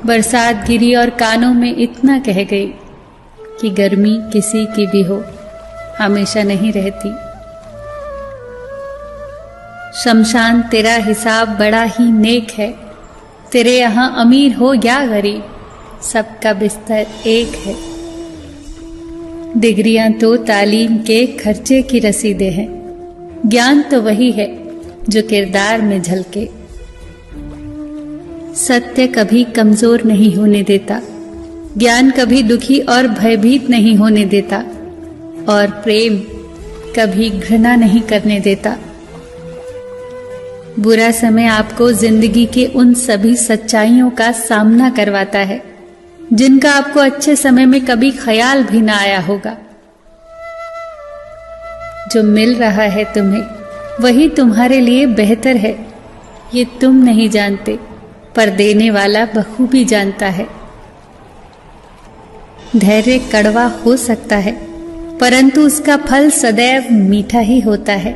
बरसात गिरी और कानों में इतना कह गई कि गर्मी किसी की भी हो, हमेशा नहीं रहती। शमशान तेरा हिसाब बड़ा ही नेक है, तेरे यहाँ अमीर हो या गरीब, सबका बिस्तर एक है। डिग्रियां तो तालीम के खर्चे की रसीदें हैं, ज्ञान तो वही है जो किरदार में झलके। सत्य कभी कमजोर नहीं होने देता, ज्ञान कभी दुखी और भयभीत नहीं होने देता, और प्रेम कभी घृणा नहीं करने देता। बुरा समय आपको जिंदगी के उन सभी सच्चाइयों का सामना करवाता है जिनका आपको अच्छे समय में कभी ख्याल भी ना आया होगा। जो मिल रहा है तुम्हें वही तुम्हारे लिए बेहतर है, ये तुम नहीं जानते, पर देने वाला बखूबी जानता है। धैर्य कड़वा हो सकता है, परंतु उसका फल सदैव मीठा ही होता है।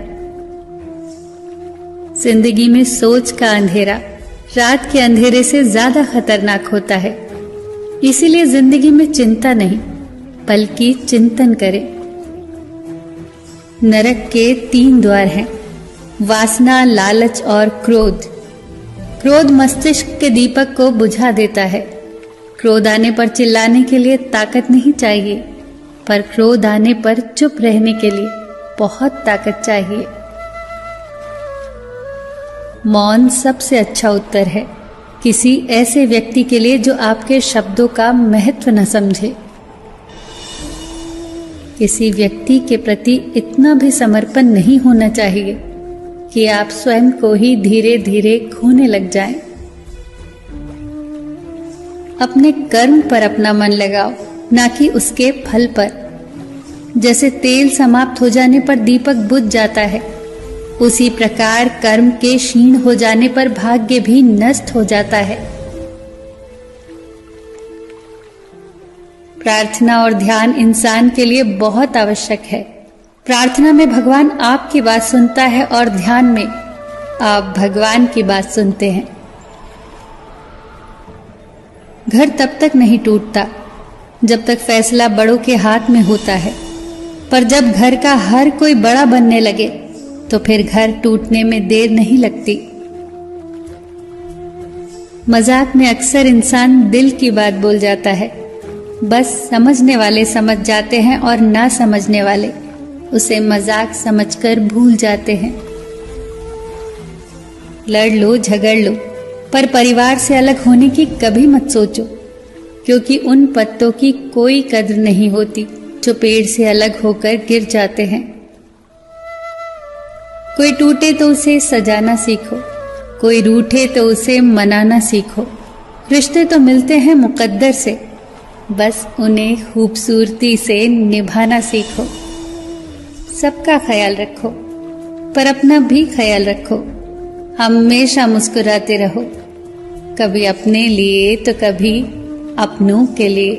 जिंदगी में सोच का अंधेरा रात के अंधेरे से ज्यादा खतरनाक होता है, इसीलिए जिंदगी में चिंता नहीं बल्कि चिंतन करें। नरक के 3 द्वार हैं, वासना, लालच और क्रोध। क्रोध मस्तिष्क के दीपक को बुझा देता है। क्रोध आने पर चिल्लाने के लिए ताकत नहीं चाहिए, पर क्रोध आने पर चुप रहने के लिए बहुत ताकत चाहिए। मौन सबसे अच्छा उत्तर है किसी ऐसे व्यक्ति के लिए जो आपके शब्दों का महत्व न समझे। किसी व्यक्ति के प्रति इतना भी समर्पण नहीं होना चाहिए कि आप स्वयं को ही धीरे धीरे खोने लग जाएं। अपने कर्म पर अपना मन लगाओ, ना कि उसके फल पर। जैसे तेल समाप्त हो जाने पर दीपक बुझ जाता है, उसी प्रकार कर्म के क्षीण हो जाने पर भाग्य भी नष्ट हो जाता है। प्रार्थना और ध्यान इंसान के लिए बहुत आवश्यक है। प्रार्थना में भगवान आपकी बात सुनता है और ध्यान में आप भगवान की बात सुनते हैं। घर तब तक नहीं टूटता जब तक फैसला बड़ों के हाथ में होता है, पर जब घर का हर कोई बड़ा बनने लगे तो फिर घर टूटने में देर नहीं लगती। मजाक में अक्सर इंसान दिल की बात बोल जाता है, बस समझने वाले समझ जाते हैं और ना समझने वाले उसे मजाक समझकर भूल जाते हैं। लड़ लो, झगड़ लो, पर परिवार से अलग होने की कभी मत सोचो, क्योंकि उन पत्तों की कोई कद्र नहीं होती जो पेड़ से अलग होकर गिर जाते हैं। कोई टूटे तो उसे सजाना सीखो, कोई रूठे तो उसे मनाना सीखो। रिश्ते तो मिलते हैं मुकद्दर से, बस उन्हें खूबसूरती से निभाना सीखो। सबका ख्याल रखो, पर अपना भी ख्याल रखो। हमेशा मुस्कुराते रहो, कभी अपने लिए तो कभी अपनों के लिए।